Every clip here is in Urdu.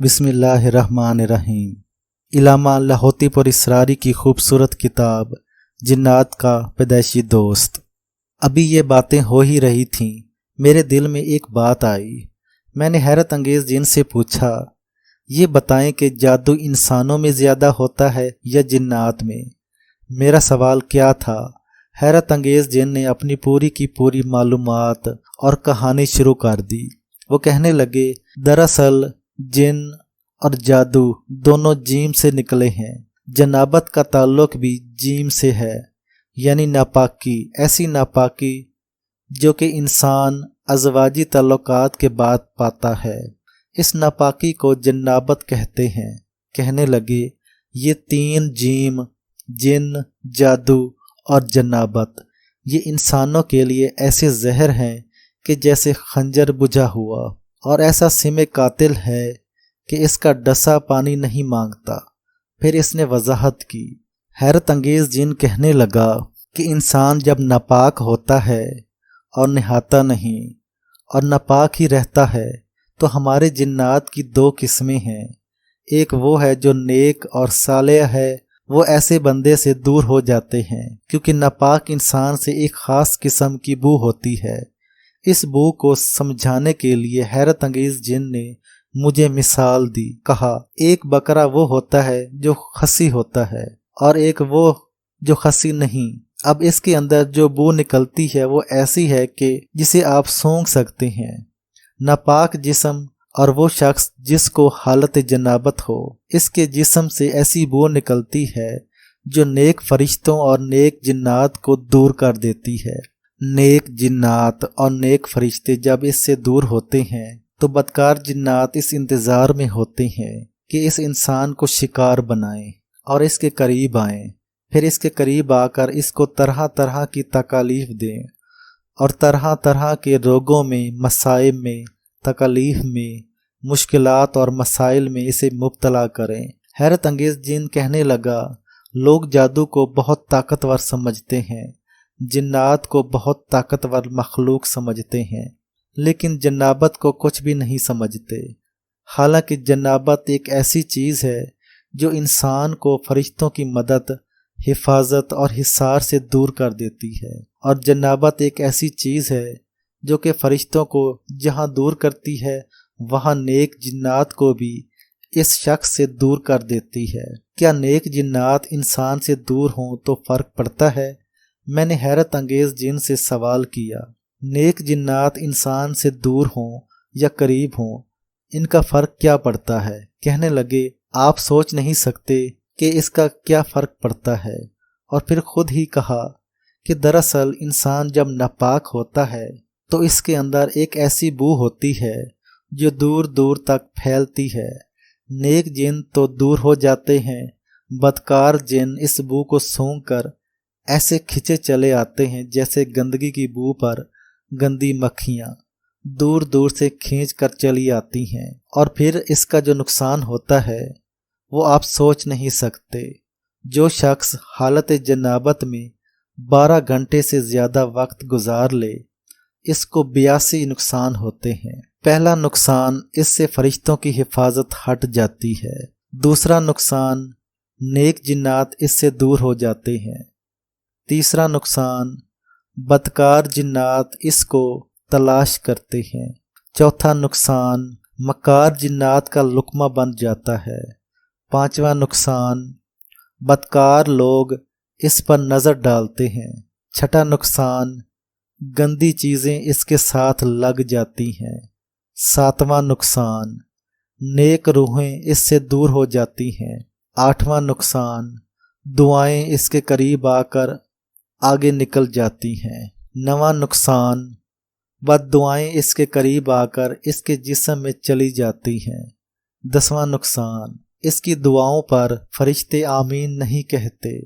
بسم اللہ الرحمن الرحیم۔ علامہ لاہوتی پر اسراری کی خوبصورت کتاب جنات کا پیدائشی دوست۔ ابھی یہ باتیں ہو ہی رہی تھیں، میرے دل میں ایک بات آئی۔ میں نے حیرت انگیز جن سے پوچھا، یہ بتائیں کہ جادو انسانوں میں زیادہ ہوتا ہے یا جنات میں؟ میرا سوال کیا تھا؟ حیرت انگیز جن نے اپنی پوری کی پوری معلومات اور کہانی شروع کر دی۔ وہ کہنے لگے، دراصل جن اور جادو دونوں جیم سے نکلے ہیں۔ جنابت کا تعلق بھی جیم سے ہے، یعنی ناپاکی، ایسی ناپاکی جو کہ انسان ازواجی تعلقات کے بعد پاتا ہے۔ اس ناپاکی کو جنابت کہتے ہیں۔ کہنے لگے، یہ تین جیم، جن، جادو اور جنابت، یہ انسانوں کے لیے ایسے زہر ہیں کہ جیسے خنجر بجھا ہوا، اور ایسا سم قاتل ہے کہ اس کا ڈسا پانی نہیں مانگتا۔ پھر اس نے وضاحت کی۔ حیرت انگیز جن کہنے لگا کہ انسان جب ناپاک ہوتا ہے اور نہاتا نہیں اور ناپاک ہی رہتا ہے تو ہمارے جنات کی دو قسمیں ہیں۔ ایک وہ ہے جو نیک اور صالح ہے، وہ ایسے بندے سے دور ہو جاتے ہیں کیونکہ ناپاک انسان سے ایک خاص قسم کی بو ہوتی ہے۔ اس بو کو سمجھانے کے لیے حیرت انگیز جن نے مجھے مثال دی۔ کہا، ایک بکرا وہ ہوتا ہے جو خصی ہوتا ہے اور ایک وہ جو خصی نہیں۔ اب اس کے اندر جو بو نکلتی ہے وہ ایسی ہے کہ جسے آپ سونگھ سکتے ہیں۔ ناپاک جسم اور وہ شخص جس کو حالت جنابت ہو، اس کے جسم سے ایسی بو نکلتی ہے جو نیک فرشتوں اور نیک جنات کو دور کر دیتی ہے۔ نیک جنات اور نیک فرشتے جب اس سے دور ہوتے ہیں تو بدکار جنات اس انتظار میں ہوتے ہیں کہ اس انسان کو شکار بنائیں اور اس کے قریب آئیں، پھر اس کے قریب آ کر اس کو طرح طرح کی تکالیف دیں اور طرح طرح کے روگوں میں، مصائب میں، تکالیف میں، مشکلات اور مسائل میں اسے مبتلا کریں۔ حیرت انگیز جن کہنے لگا، لوگ جادو کو بہت طاقتور سمجھتے ہیں، جنات کو بہت طاقتور مخلوق سمجھتے ہیں، لیکن جنابت کو کچھ بھی نہیں سمجھتے۔ حالانکہ جنابت ایک ایسی چیز ہے جو انسان کو فرشتوں کی مدد، حفاظت اور حصار سے دور کر دیتی ہے، اور جنابت ایک ایسی چیز ہے جو کہ فرشتوں کو جہاں دور کرتی ہے وہاں نیک جنات کو بھی اس شخص سے دور کر دیتی ہے۔ کیا نیک جنات انسان سے دور ہوں تو فرق پڑتا ہے؟ میں نے حیرت انگیز جن سے سوال کیا، نیک جنات انسان سے دور ہوں یا قریب ہوں، ان کا فرق کیا پڑتا ہے؟ کہنے لگے، آپ سوچ نہیں سکتے کہ اس کا کیا فرق پڑتا ہے۔ اور پھر خود ہی کہا کہ دراصل انسان جب ناپاک ہوتا ہے تو اس کے اندر ایک ایسی بو ہوتی ہے جو دور دور تک پھیلتی ہے۔ نیک جن تو دور ہو جاتے ہیں، بدکار جن اس بو کو سونگھ کر ایسے کھچے چلے آتے ہیں جیسے گندگی کی بو پر گندی مکھیاں دور دور سے کھینچ کر چلی آتی ہیں۔ اور پھر اس کا جو نقصان ہوتا ہے وہ آپ سوچ نہیں سکتے۔ جو شخص حالت جنابت میں 12 گھنٹے سے زیادہ وقت گزار لے، اس کو 82 نقصان ہوتے ہیں۔ پہلا نقصان، اس سے فرشتوں کی حفاظت ہٹ جاتی ہے۔ دوسرا نقصان، نیک جنات اس سے دور ہو جاتے ہیں۔ تیسرا نقصان، بدکار جنات اس کو تلاش کرتے ہیں۔ چوتھا نقصان، مکار جنات کا لقمہ بن جاتا ہے۔ پانچواں نقصان، بدکار لوگ اس پر نظر ڈالتے ہیں۔ چھٹا نقصان، گندی چیزیں اس کے ساتھ لگ جاتی ہیں۔ ساتواں نقصان، نیک روحیں اس سے دور ہو جاتی ہیں۔ آٹھواں نقصان، دعائیں اس کے قریب آ کر آگے نکل جاتی ہیں۔ نواں نقصان، بد دعائیں اس کے قریب آ کر اس کے جسم میں چلی جاتی ہیں۔ 10واں نقصان، اس کی دعاؤں پر فرشتے آمین نہیں کہتے۔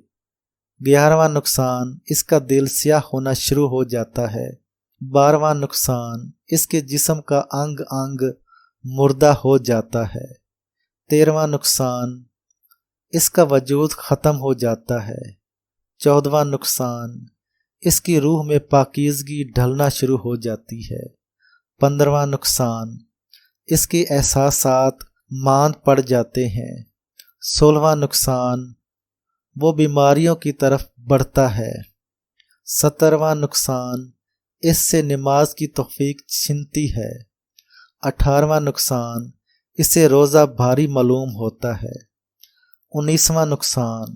11واں نقصان، اس کا دل سیاہ ہونا شروع ہو جاتا ہے۔ 12واں نقصان، اس کے جسم کا انگ انگ مردہ ہو جاتا ہے۔ 13واں نقصان، اس کا وجود ختم ہو جاتا ہے۔ 14واں نقصان، اس کی روح میں پاکیزگی ڈھلنا شروع ہو جاتی ہے۔ 15واں نقصان، اس کے احساسات ماند پڑ جاتے ہیں۔ 16واں نقصان وہ بیماریوں کی طرف بڑھتا ہے۔ 17واں نقصان اس سے نماز کی توفیق چھنتی ہے۔ 18واں نقصان اسے روزہ بھاری معلوم ہوتا ہے۔ 19واں نقصان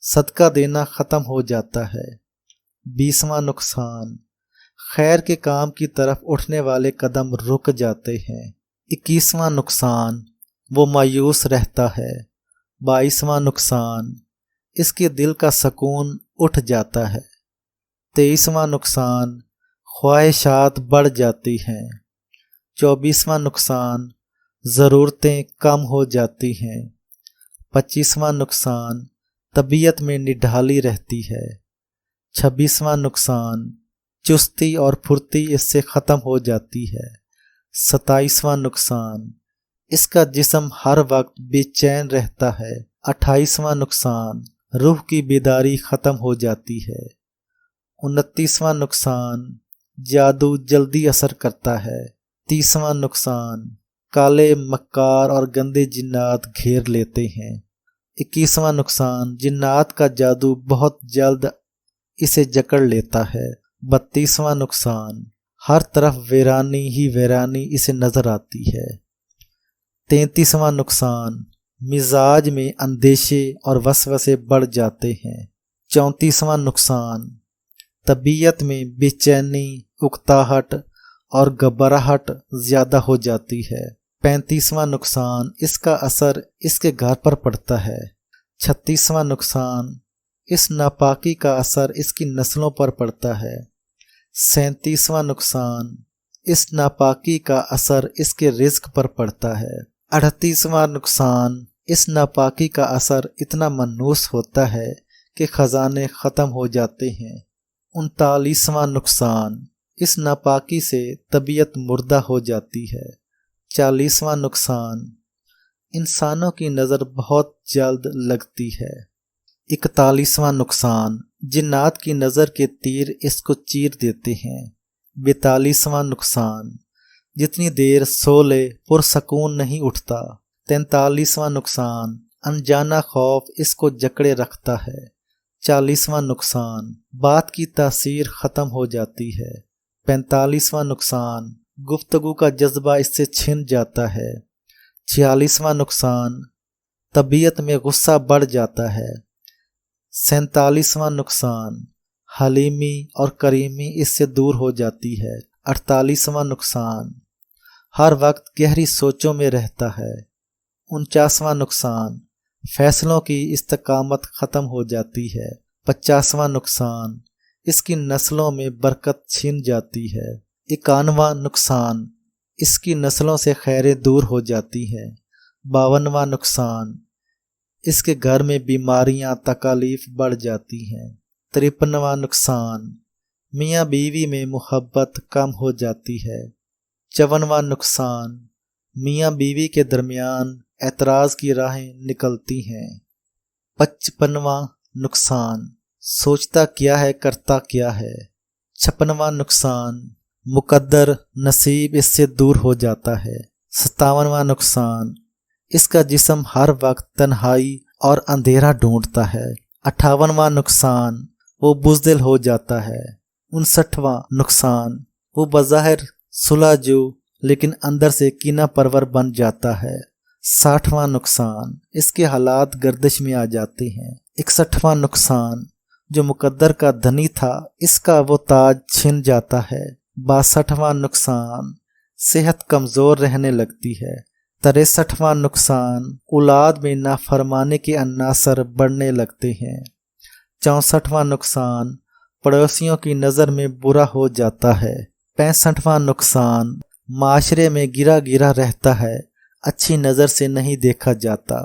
صدقہ دینا ختم ہو جاتا ہے۔ 20واں نقصان خیر کے کام کی طرف اٹھنے والے قدم رک جاتے ہیں۔ 21واں نقصان وہ مایوس رہتا ہے۔ 22واں نقصان اس کے دل کا سکون اٹھ جاتا ہے۔ 23واں نقصان خواہشات بڑھ جاتی ہیں۔ 24واں نقصان ضرورتیں کم ہو جاتی ہیں۔ 25واں نقصان طبیعت میں نڈھالی رہتی ہے۔ 26واں نقصان چستی اور پھرتی اس سے ختم ہو جاتی ہے۔ 27واں نقصان اس کا جسم ہر وقت بے چین رہتا ہے۔ 28واں نقصان روح کی بیداری ختم ہو جاتی ہے۔ 29واں نقصان جادو جلدی اثر کرتا ہے۔ 30واں نقصان کالے مکار اور گندے جنات گھیر لیتے ہیں۔ 21واں نقصان جنات کا جادو بہت جلد اسے جکڑ لیتا ہے۔ 32واں نقصان ہر طرف ویرانی ہی ویرانی اسے نظر آتی ہے۔ 33واں نقصان مزاج میں اندیشے اور وسوسے بڑھ جاتے ہیں۔ 34واں نقصان طبیعت میں بے چینی، اکتاہٹ اور گھبراہٹ زیادہ ہو جاتی ہے۔ 35واں نقصان اس کا اثر اس کے گھر پر پڑتا ہے۔ 36واں نقصان اس ناپاکی کا اثر اس کی نسلوں پر پڑتا ہے۔ 37واں نقصان اس ناپاکی کا اثر اس کے رزق پر پڑتا ہے۔ 38واں نقصان اس ناپاکی کا اثر اتنا منحوس ہوتا ہے کہ خزانے ختم ہو جاتے ہیں۔ 39واں نقصان اس ناپاکی سے طبیعت مردہ ہو جاتی ہے۔ 40واں نقصان انسانوں کی نظر بہت جلد لگتی ہے۔ 41واں نقصان جنات کی نظر کے تیر اس کو چیر دیتے ہیں۔ 42واں نقصان جتنی دیر سو لے پرسکون نہیں اٹھتا۔ 43واں نقصان انجانا خوف اس کو جکڑے رکھتا ہے۔ 40واں نقصان بات کی تاثیر ختم ہو جاتی ہے۔ 45واں نقصان گفتگو کا جذبہ اس سے چھن جاتا ہے۔ 46واں نقصان طبیعت میں غصہ بڑھ جاتا ہے۔ 47واں نقصان حلیمی اور کریمی اس سے دور ہو جاتی ہے۔ 48واں نقصان ہر وقت گہری سوچوں میں رہتا ہے۔ 49واں نقصان فیصلوں کی استقامت ختم ہو جاتی ہے۔ 50واں نقصان اس کی نسلوں میں برکت چھن جاتی ہے۔ 51واں نقصان اس کی نسلوں سے خیریں دور ہو جاتی ہیں۔ 52واں نقصان اس کے گھر میں بیماریاں تکالیف بڑھ جاتی ہیں۔ 53واں نقصان میاں بیوی میں محبت کم ہو جاتی ہے۔ 54واں نقصان میاں بیوی کے درمیان اعتراض کی راہیں نکلتی ہیں۔ 55واں نقصان سوچتا کیا ہے کرتا کیا ہے۔ 56واں نقصان مقدر نصیب اس سے دور ہو جاتا ہے۔ 57واں نقصان اس کا جسم ہر وقت تنہائی اور اندھیرا ڈھونڈتا ہے۔ 58واں نقصان وہ بزدل ہو جاتا ہے۔ 59واں نقصان وہ بظاہر صلح جو لیکن اندر سے کینہ پرور بن جاتا ہے۔ 60واں نقصان اس کے حالات گردش میں آ جاتے ہیں۔ 61واں نقصان جو مقدر کا دھنی تھا اس کا وہ تاج چھن جاتا ہے۔ 62واں نقصان صحت کمزور رہنے لگتی ہے۔ 63واں نقصان اولاد میں نافرمانی کے عناصر بڑھنے لگتے ہیں۔ 64واں نقصان پڑوسیوں کی نظر میں برا ہو جاتا ہے۔ 65واں نقصان معاشرے میں گرا گرا رہتا ہے، اچھی نظر سے نہیں دیکھا جاتا۔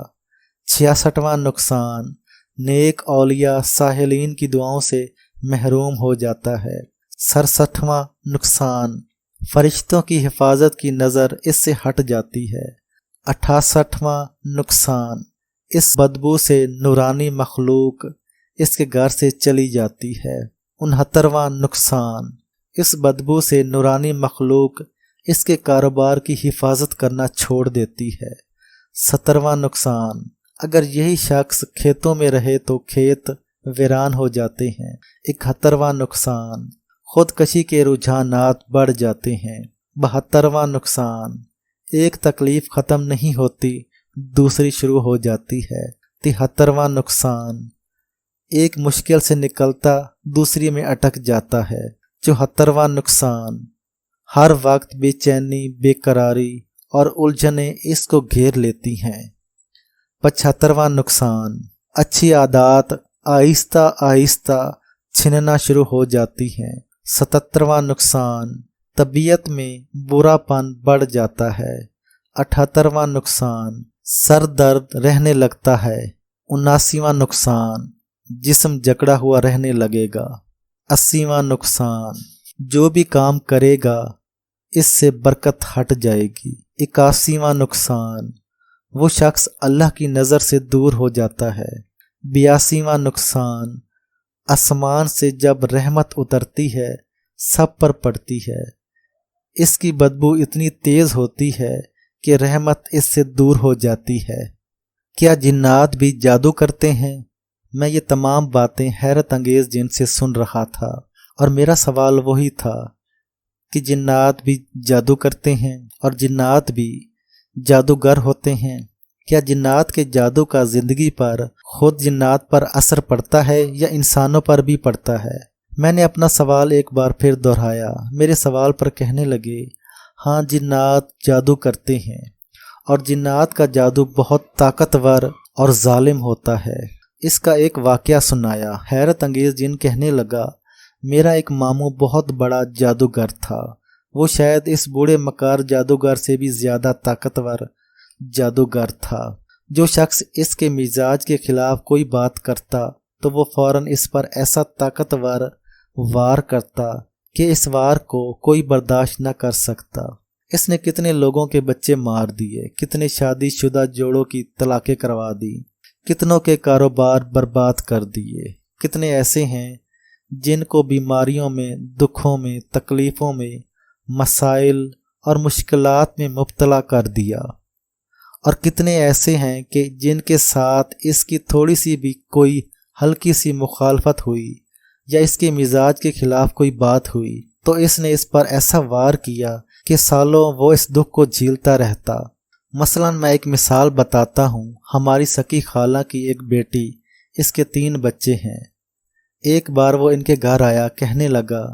66واں نقصان نیک اولیاء ساحلین کی دعاؤں سے محروم ہو جاتا ہے۔ 67واں نقصان فرشتوں کی حفاظت کی نظر اس سے ہٹ جاتی ہے۔ 68واں نقصان اس بدبو سے نورانی مخلوق اس کے گھر سے چلی جاتی ہے۔ 69واں نقصان اس بدبو سے نورانی مخلوق اس کے کاروبار کی حفاظت کرنا چھوڑ دیتی ہے۔ 17واں نقصان، اگر یہی شخص کھیتوں میں رہے تو کھیت ویران ہو جاتے ہیں۔ 71واں نقصان، خودکشی کے رجحانات بڑھ جاتے ہیں۔ 72واں نقصان، ایک تکلیف ختم نہیں ہوتی دوسری شروع ہو جاتی ہے۔ 73واں نقصان، ایک مشکل سے نکلتا دوسری میں اٹک جاتا ہے۔ 74واں نقصان، ہر وقت بے چینی، بے قراری اور الجھنیں اس کو گھیر لیتی ہیں۔ 75واں نقصان، اچھی عادات آہستہ آہستہ چھننا شروع ہو جاتی ہیں۔ 77واں نقصان، طبیعت میں برا پن بڑھ جاتا ہے۔ 78واں نقصان، سر درد رہنے لگتا ہے۔ 79واں نقصان، جسم جکڑا ہوا رہنے لگے گا۔ 80واں نقصان، جو بھی کام کرے گا اس سے برکت ہٹ جائے گی۔ 81واں نقصان، وہ شخص اللہ کی نظر سے دور ہو جاتا ہے۔ 82واں نقصان، آسمان سے جب رحمت اترتی ہے سب پر پڑتی ہے، اس کی بدبو اتنی تیز ہوتی ہے کہ رحمت اس سے دور ہو جاتی ہے۔ کیا جنات بھی جادو کرتے ہیں؟ میں یہ تمام باتیں حیرت انگیز جن سے سن رہا تھا، اور میرا سوال وہی تھا کہ جنات بھی جادو کرتے ہیں اور جنات بھی جادوگر ہوتے ہیں؟ کیا جنات کے جادو کا زندگی پر، خود جنات پر اثر پڑتا ہے یا انسانوں پر بھی پڑتا ہے؟ میں نے اپنا سوال ایک بار پھر دہرایا۔ میرے سوال پر کہنے لگے، ہاں جنات جادو کرتے ہیں، اور جنات کا جادو بہت طاقتور اور ظالم ہوتا ہے۔ اس کا ایک واقعہ سنایا۔ حیرت انگیز جن کہنے لگا، میرا ایک ماموں بہت بڑا جادوگر تھا، وہ شاید اس بوڑھے مکار جادوگر سے بھی زیادہ طاقتور جادوگر تھا۔ جو شخص اس کے مزاج کے خلاف کوئی بات کرتا تو وہ فوراً اس پر ایسا طاقتور وار کرتا کہ اس وار کو کوئی برداشت نہ کر سکتا۔ اس نے کتنے لوگوں کے بچے مار دیے، کتنے شادی شدہ جوڑوں کی طلاقیں کروا دی، کتنوں کے کاروبار برباد کر دیے۔ کتنے ایسے ہیں جن کو بیماریوں میں، دکھوں میں، تکلیفوں میں، مسائل اور مشکلات میں مبتلا کر دیا، اور کتنے ایسے ہیں کہ جن کے ساتھ اس کی تھوڑی سی بھی کوئی ہلکی سی مخالفت ہوئی یا اس کے مزاج کے خلاف کوئی بات ہوئی تو اس نے اس پر ایسا وار کیا کہ سالوں وہ اس دکھ کو جھیلتا رہتا۔ مثلا میں ایک مثال بتاتا ہوں۔ ہماری سکی خالہ کی ایک بیٹی، اس کے 3 بچے ہیں۔ ایک بار وہ ان کے گھر آیا، کہنے لگا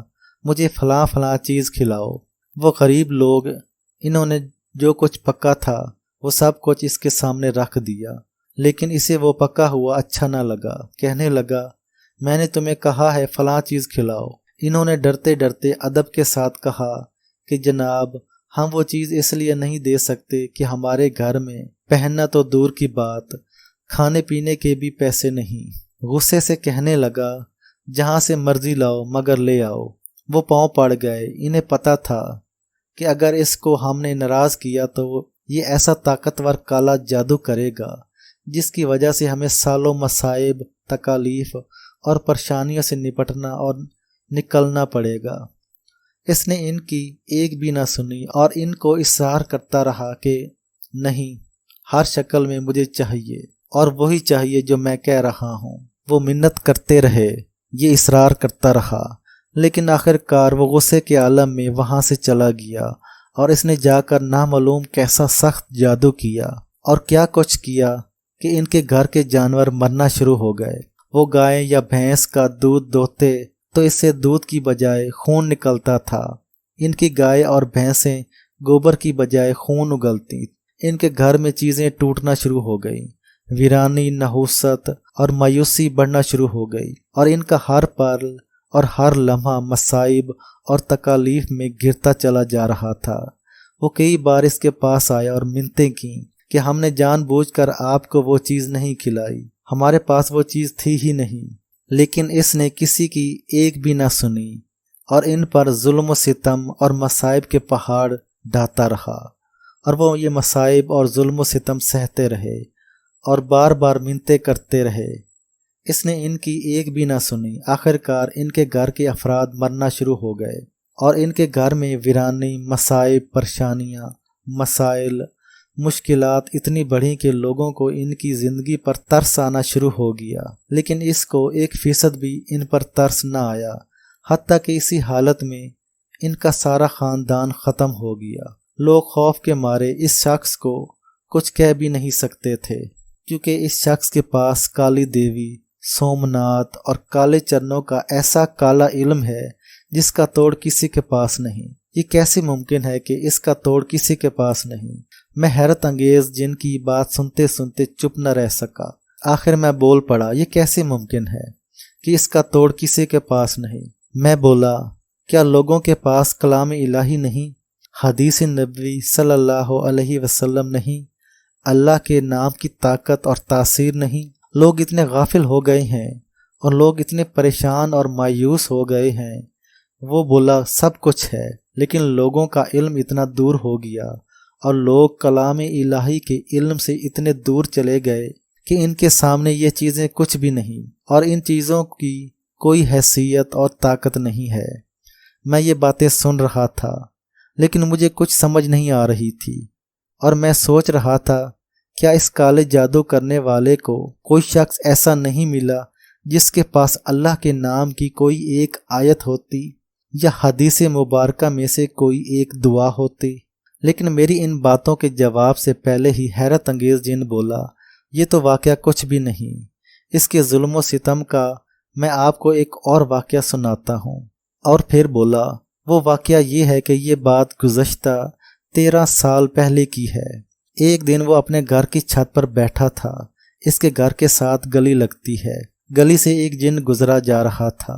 مجھے فلاں فلاں چیز کھلاؤ۔ وہ غریب لوگ، انہوں نے جو کچھ پکا تھا وہ سب کچھ اس کے سامنے رکھ دیا، لیکن اسے وہ پکا ہوا اچھا نہ لگا۔ کہنے لگا میں نے تمہیں کہا ہے فلاں چیز کھلاؤ۔ انہوں نے ڈرتے ڈرتے ادب کے ساتھ کہا کہ جناب ہم وہ چیز اس لیے نہیں دے سکتے کہ ہمارے گھر میں پہننا تو دور کی بات، کھانے پینے کے بھی پیسے نہیں۔ غصے سے کہنے لگا جہاں سے مرضی لاؤ مگر لے آؤ۔ وہ پاؤں پڑ گئے۔ انہیں پتہ تھا کہ اگر اس کو ہم نے ناراض کیا تو یہ ایسا طاقتور کالا جادو کرے گا جس کی وجہ سے ہمیں سالوں مصائب، تکالیف اور پریشانیوں سے نپٹنا اور نکلنا پڑے گا۔ اس نے ان کی ایک بھی نہ سنی اور ان کو اصرار کرتا رہا کہ نہیں، ہر شکل میں مجھے چاہیے اور وہی چاہیے جو میں کہہ رہا ہوں۔ وہ منت کرتے رہے، یہ اصرار کرتا رہا، لیکن آخر کار وہ غصے کے عالم میں وہاں سے چلا گیا اور اس نے جا کر نامعلوم کیسا سخت جادو کیا اور کیا کچھ کیا کہ ان کے گھر کے جانور مرنا شروع ہو گئے۔ وہ گائے یا بھینس کا دودھ دوہتے تو اس سے دودھ کی بجائے خون نکلتا تھا۔ ان کی گائے اور بھینسیں گوبر کی بجائے خون اگلتی۔ ان کے گھر میں چیزیں ٹوٹنا شروع ہو گئیں، ویرانی، نحوست اور مایوسی بڑھنا شروع ہو گئی، اور ان کا ہر پل اور ہر لمحہ مصائب اور تکالیف میں گرتا چلا جا رہا تھا۔ وہ کئی بار اس کے پاس آیا اور منتیں کیں کہ ہم نے جان بوجھ کر آپ کو وہ چیز نہیں کھلائی، ہمارے پاس وہ چیز تھی ہی نہیں، لیکن اس نے کسی کی ایک بھی نہ سنی اور ان پر ظلم و ستم اور مصائب کے پہاڑ ڈھاتا رہا، اور وہ یہ مصائب اور ظلم و ستم سہتے رہے اور بار بار منتیں کرتے رہے۔ اس نے ان کی ایک بھی نہ سنی۔ آخر کار ان کے گھر کے افراد مرنا شروع ہو گئے اور ان کے گھر میں ویرانی، مصائب، پریشانیاں، مسائل، مشکلات اتنی بڑھی کہ لوگوں کو ان کی زندگی پر ترس آنا شروع ہو گیا، لیکن اس کو 1% بھی ان پر ترس نہ آیا، حتیٰ کہ اسی حالت میں ان کا سارا خاندان ختم ہو گیا۔ لوگ خوف کے مارے اس شخص کو کچھ کہہ بھی نہیں سکتے تھے، کیونکہ اس شخص کے پاس کالی دیوی، سومناتھ اور کالے چرنوں کا ایسا کالا علم ہے جس کا توڑ کسی کے پاس نہیں۔ یہ کیسے ممکن ہے کہ اس کا توڑ کسی کے پاس نہیں؟ میں حیرت انگیز جن کی بات سنتے سنتے چپ نہ رہ سکا۔ آخر میں بول پڑا، یہ کیسے ممکن ہے کہ اس کا توڑ کسی کے پاس نہیں؟ میں بولا، کیا لوگوں کے پاس کلام الہی نہیں، حدیث نبوی صلی اللہ علیہ وسلم نہیں، اللہ کے نام کی طاقت اور تاثیر نہیں؟ لوگ اتنے غافل ہو گئے ہیں اور لوگ اتنے پریشان اور مایوس ہو گئے ہیں۔ وہ بولا، سب کچھ ہے، لیکن لوگوں کا علم اتنا دور ہو گیا اور لوگ کلام الہی کے علم سے اتنے دور چلے گئے کہ ان کے سامنے یہ چیزیں کچھ بھی نہیں، اور ان چیزوں کی کوئی حیثیت اور طاقت نہیں ہے۔ میں یہ باتیں سن رہا تھا، لیکن مجھے کچھ سمجھ نہیں آ رہی تھی، اور میں سوچ رہا تھا، کیا اس کالے جادو کرنے والے کو کوئی شخص ایسا نہیں ملا جس کے پاس اللہ کے نام کی کوئی ایک آیت ہوتی یا حدیث مبارکہ میں سے کوئی ایک دعا ہوتی؟ لیکن میری ان باتوں کے جواب سے پہلے ہی حیرت انگیز جن بولا، یہ تو واقعہ کچھ بھی نہیں، اس کے ظلم و ستم کا میں آپ کو ایک اور واقعہ سناتا ہوں۔ اور پھر بولا، وہ واقعہ یہ ہے کہ یہ بات گزشتہ 13 سال پہلے کی ہے۔ ایک دن وہ اپنے گھر کی چھت پر بیٹھا تھا۔ اس کے گھر کے ساتھ گلی لگتی ہے۔ گلی سے ایک جن گزرا جا رہا تھا۔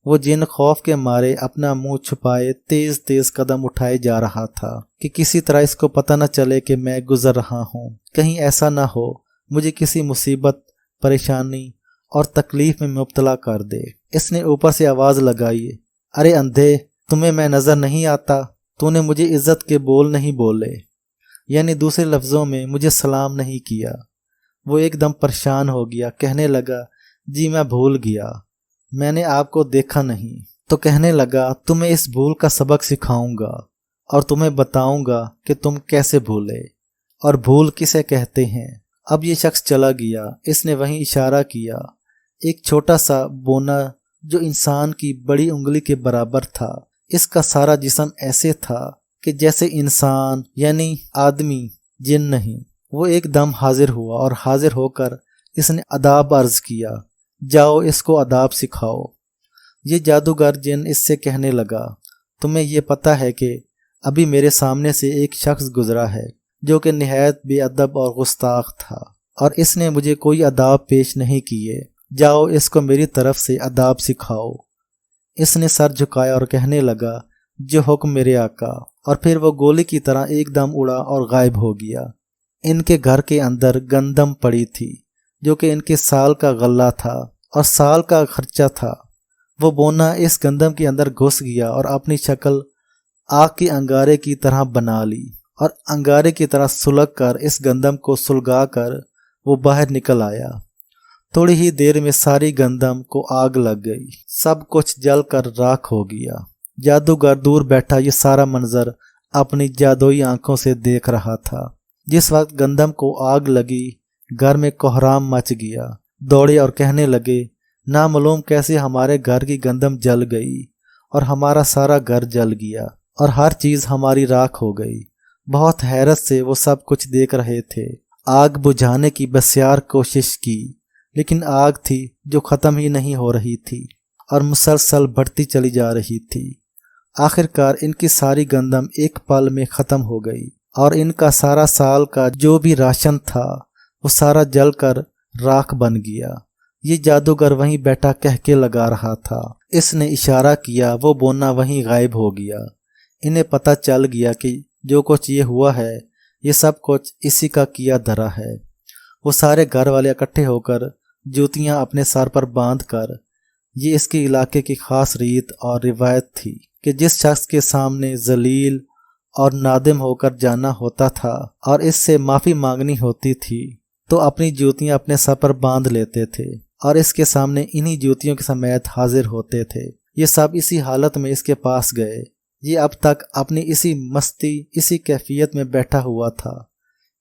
وہ جن خوف کے مارے اپنا منہ چھپائے تیز تیز قدم اٹھائے جا رہا تھا کہ کسی طرح اس کو پتہ نہ چلے کہ میں گزر رہا ہوں، کہیں ایسا نہ ہو مجھے کسی مصیبت، پریشانی اور تکلیف میں مبتلا کر دے۔ اس نے اوپر سے آواز لگائی، ارے اندھے، تمہیں میں نظر نہیں آتا؟ تو نے مجھے عزت کے بول نہیں بولے، یعنی دوسرے لفظوں میں مجھے سلام نہیں کیا۔ وہ ایک دم پریشان ہو گیا، کہنے لگا، جی میں بھول گیا، میں نے آپ کو دیکھا نہیں۔ تو کہنے لگا، تمہیں اس بھول کا سبق سکھاؤں گا اور تمہیں بتاؤں گا کہ تم کیسے بھولے اور بھول کسے کہتے ہیں۔ اب یہ شخص چلا گیا۔ اس نے وہیں اشارہ کیا، ایک چھوٹا سا بونا جو انسان کی بڑی انگلی کے برابر تھا۔ اس کا سارا جسم ایسے تھا کہ جیسے انسان، یعنی آدمی، جن نہیں۔ وہ ایک دم حاضر ہوا اور حاضر ہو کر اس نے آداب عرض کیا، جاؤ اس کو آداب سکھاؤ۔ یہ جادوگر جن اس سے کہنے لگا، تمہیں یہ پتہ ہے کہ ابھی میرے سامنے سے ایک شخص گزرا ہے جو کہ نہایت بے ادب اور گستاخ تھا، اور اس نے مجھے کوئی آداب پیش نہیں کیے۔ جاؤ اس کو میری طرف سے آداب سکھاؤ۔ اس نے سر جھکایا اور کہنے لگا، جو حکم میرے آقا، اور پھر وہ گولی کی طرح ایک دم اڑا اور غائب ہو گیا۔ ان کے گھر کے اندر گندم پڑی تھی جو کہ ان کے سال کا غلہ تھا اور سال کا خرچہ تھا۔ وہ بونا اس گندم کے اندر گھس گیا اور اپنی شکل آگ کے انگارے کی طرح بنا لی، اور انگارے کی طرح سلگ کر اس گندم کو سلگا کر وہ باہر نکل آیا۔ تھوڑی ہی دیر میں ساری گندم کو آگ لگ گئی، سب کچھ جل کر راکھ ہو گیا۔ جادوگر دور بیٹھا یہ سارا منظر اپنی جادوئی آنکھوں سے دیکھ رہا تھا۔ جس وقت گندم کو آگ لگی، گھر میں کوہرام مچ گیا۔ دوڑے اور کہنے لگے، نامعلوم کیسے ہمارے گھر کی گندم جل گئی اور ہمارا سارا گھر جل گیا اور ہر چیز ہماری راکھ ہو گئی۔ بہت حیرت سے وہ سب کچھ دیکھ رہے تھے۔ آگ بجھانے کی بسیار کوشش کی، لیکن آگ تھی جو ختم ہی نہیں ہو رہی تھی اور مسلسل بڑھتی چلی جا رہی تھی۔ آخرکار ان کی ساری گندم ایک پل میں ختم ہو گئی، اور ان کا سارا سال کا جو بھی راشن تھا وہ سارا جل کر راکھ بن گیا۔ یہ جادوگر وہیں بیٹھا کہکے لگا رہا تھا۔ اس نے اشارہ کیا، وہ بونا وہیں غائب ہو گیا۔ انہیں پتہ چل گیا کہ جو کچھ یہ ہوا ہے یہ سب کچھ اسی کا کیا دھرا ہے۔ وہ سارے گھر والے اکٹھے ہو کر جوتیاں اپنے سر پر باندھ کر، یہ اس کے علاقے کی خاص ریت اور روایت تھی کہ جس شخص کے سامنے ذلیل اور نادم ہو کر جانا ہوتا تھا اور اس سے معافی مانگنی ہوتی تھی تو اپنی جوتیاں اپنے سر پر باندھ لیتے تھے اور اس کے سامنے انہی جوتیوں کے سمیت حاضر ہوتے تھے۔ یہ سب اسی حالت میں اس کے پاس گئے۔ یہ اب تک اپنی اسی مستی، اسی کیفیت میں بیٹھا ہوا تھا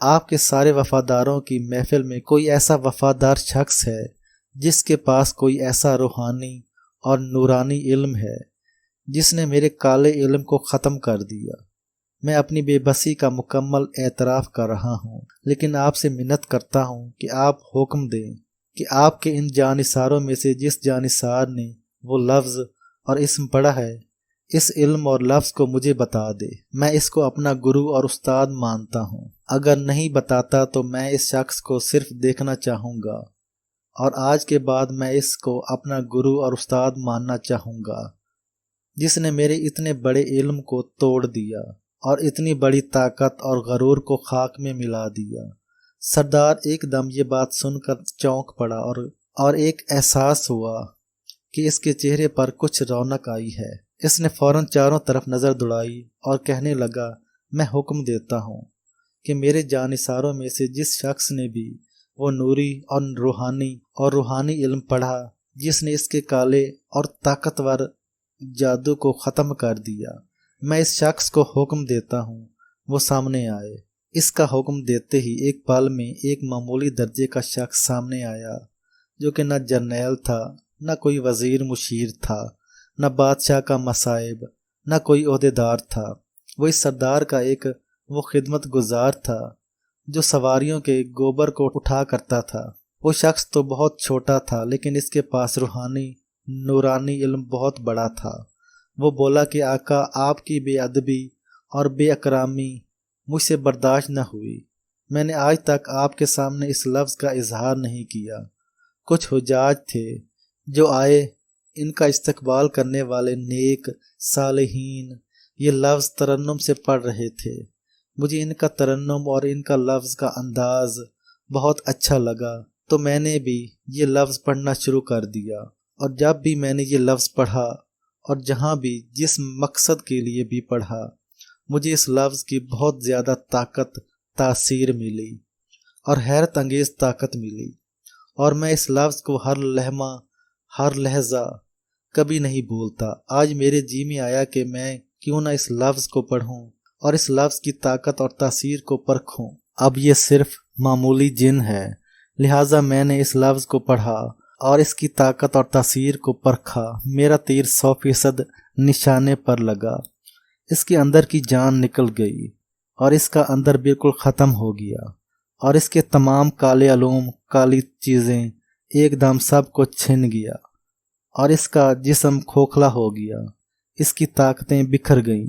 آپ کے سارے وفاداروں کی محفل میں کوئی ایسا وفادار شخص ہے جس کے پاس کوئی ایسا روحانی اور نورانی علم ہے جس نے میرے کالے علم کو ختم کر دیا۔ میں اپنی بے بسی کا مکمل اعتراف کر رہا ہوں، لیکن آپ سے منت کرتا ہوں کہ آپ حکم دیں کہ آپ کے ان جانثاروں میں سے جس جانثار نے وہ لفظ اور اسم پڑھا ہے، اس علم اور لفظ کو مجھے بتا دے۔ میں اس کو اپنا گرو اور استاد مانتا ہوں۔ اگر نہیں بتاتا تو میں اس شخص کو صرف دیکھنا چاہوں گا، اور آج کے بعد میں اس کو اپنا گرو اور استاد ماننا چاہوں گا جس نے میرے اتنے بڑے علم کو توڑ دیا اور اتنی بڑی طاقت اور غرور کو خاک میں ملا دیا۔ سردار ایک دم یہ بات سن کر چونک پڑا اور ایک احساس ہوا کہ اس کے چہرے پر کچھ رونق آئی ہے۔ اس نے فوراً چاروں طرف نظر دوڑائی اور کہنے لگا، میں حکم دیتا ہوں کہ میرے جانثاروں میں سے جس شخص نے بھی وہ نوری اور روحانی علم پڑھا جس نے اس کے کالے اور طاقتور جادو کو ختم کر دیا، میں اس شخص کو حکم دیتا ہوں وہ سامنے آئے۔ اس کا حکم دیتے ہی ایک پل میں ایک معمولی درجے کا شخص سامنے آیا، جو کہ نہ جرنیل تھا، نہ کوئی وزیر مشیر تھا، نہ بادشاہ کا مصائب، نہ کوئی عہدیدار تھا۔ وہ اس سردار کا ایک وہ خدمت گزار تھا جو سواریوں کے گوبر کو اٹھا کرتا تھا۔ وہ شخص تو بہت چھوٹا تھا، لیکن اس کے پاس روحانی نورانی علم بہت بڑا تھا۔ وہ بولا کہ آقا، آپ کی بے ادبی اور بے اکرامی مجھ سے برداشت نہ ہوئی۔ میں نے آج تک آپ کے سامنے اس لفظ کا اظہار نہیں کیا۔ کچھ حجاج تھے جو آئے، ان کا استقبال کرنے والے نیک صالحین یہ لفظ ترنم سے پڑھ رہے تھے۔ مجھے ان کا ترنم اور ان کا لفظ کا انداز بہت اچھا لگا، تو میں نے بھی یہ لفظ پڑھنا شروع کر دیا، اور جب بھی میں نے یہ لفظ پڑھا اور جہاں بھی جس مقصد کے لیے بھی پڑھا، مجھے اس لفظ کی بہت زیادہ تاثیر ملی اور حیرت انگیز طاقت ملی، اور میں اس لفظ کو ہر لحظہ کبھی نہیں بھولتا۔ آج میرے جی میں آیا کہ میں کیوں نہ اس لفظ کو پڑھوں اور اس لفظ کی طاقت اور تاثیر کو پرکھوں۔ اب یہ صرف معمولی جن ہے، لہٰذا میں نے اس لفظ کو پڑھا اور اس کی طاقت اور تاثیر کو پرکھا۔ میرا تیر 100% نشانے پر لگا۔ اس کے اندر کی جان نکل گئی اور اس کا اندر بالکل ختم ہو گیا، اور اس کے تمام کالے علوم، کالی چیزیں ایک دم سب کو چھن گیا، اور اس کا جسم کھوکھلا ہو گیا، اس کی طاقتیں بکھر گئیں،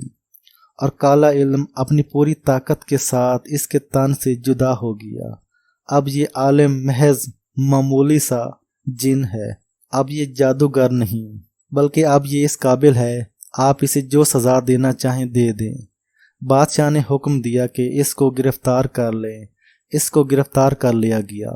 اور کالا علم اپنی پوری طاقت کے ساتھ اس کے تن سے جدا ہو گیا۔ اب یہ عالم محض معمولی سا جن ہے۔ اب یہ جادوگر نہیں، بلکہ اب یہ اس قابل ہے، آپ اسے جو سزا دینا چاہیں دے دیں۔ بادشاہ نے حکم دیا کہ اس کو گرفتار کر لیں۔ اس کو گرفتار کر لیا گیا۔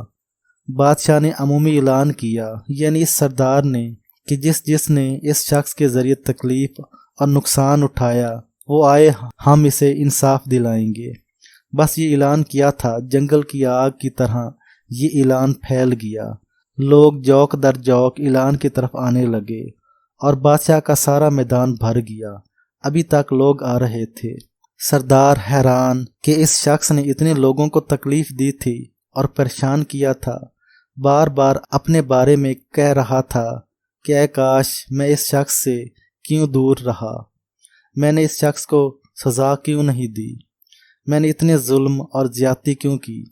بادشاہ نے عمومی اعلان کیا، یعنی اس سردار نے، کہ جس نے اس شخص کے ذریعے تکلیف اور نقصان اٹھایا وہ آئے، ہم اسے انصاف دلائیں گے۔ بس یہ اعلان کیا تھا، جنگل کی آگ کی طرح یہ اعلان پھیل گیا۔ لوگ جوک در جوک اعلان کی طرف آنے لگے، اور بادشاہ کا سارا میدان بھر گیا۔ ابھی تک لوگ آ رہے تھے۔ سردار حیران کہ اس شخص نے اتنے لوگوں کو تکلیف دی تھی اور پریشان کیا تھا، بار بار اپنے بارے میں کہہ رہا تھا کہ اے کاش میں اس شخص سے کیوں دور رہا، میں نے اس شخص کو سزا کیوں نہیں دی، میں نے اتنے ظلم اور زیادتی کیوں کی،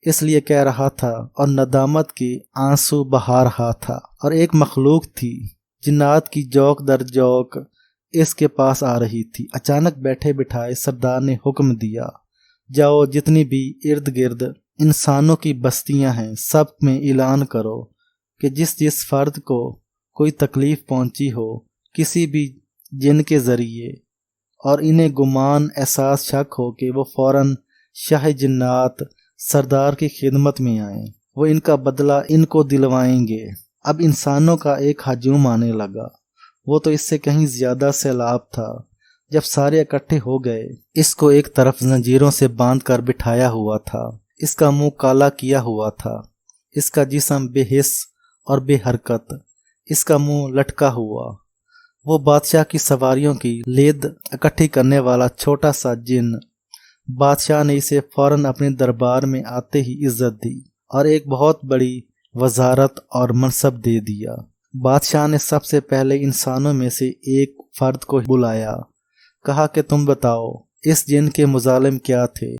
اس لیے کہہ رہا تھا اور ندامت کی آنسو بہا رہا تھا۔ اور ایک مخلوق تھی، جنات کی جوک در جوک اس کے پاس آ رہی تھی۔ اچانک بیٹھے بٹھائے سردار نے حکم دیا، جاؤ جتنی بھی ارد گرد انسانوں کی بستیاں ہیں سب میں اعلان کرو کہ جس فرد کو کوئی تکلیف پہنچی ہو کسی بھی جن کے ذریعے، اور انہیں گمان احساس شک ہو کہ وہ فوراً شاہ جنات سردار کی خدمت میں آئیں، وہ ان کا بدلہ ان کو دلوائیں گے۔ اب انسانوں کا ایک ہجوم آنے لگا، وہ تو اس سے کہیں زیادہ سیلاب تھا۔ جب سارے اکٹھے ہو گئے، اس کو ایک طرف زنجیروں سے باندھ کر بٹھایا ہوا تھا، اس کا منہ کالا کیا ہوا تھا، اس کا جسم بے حس اور بے حرکت، اس کا منہ لٹکا ہوا۔ وہ بادشاہ کی سواریوں کی لید اکٹھی کرنے والا چھوٹا سا جن بادشاہ نے اسے فوراً اپنے دربار میں آتے ہی عزت دی اور ایک بہت بڑی وزارت اور منصب دے دیا۔ بادشاہ نے سب سے پہلے انسانوں میں سے ایک فرد کو بلایا، کہا کہ تم بتاؤ اس جن کے مظالم کیا تھے۔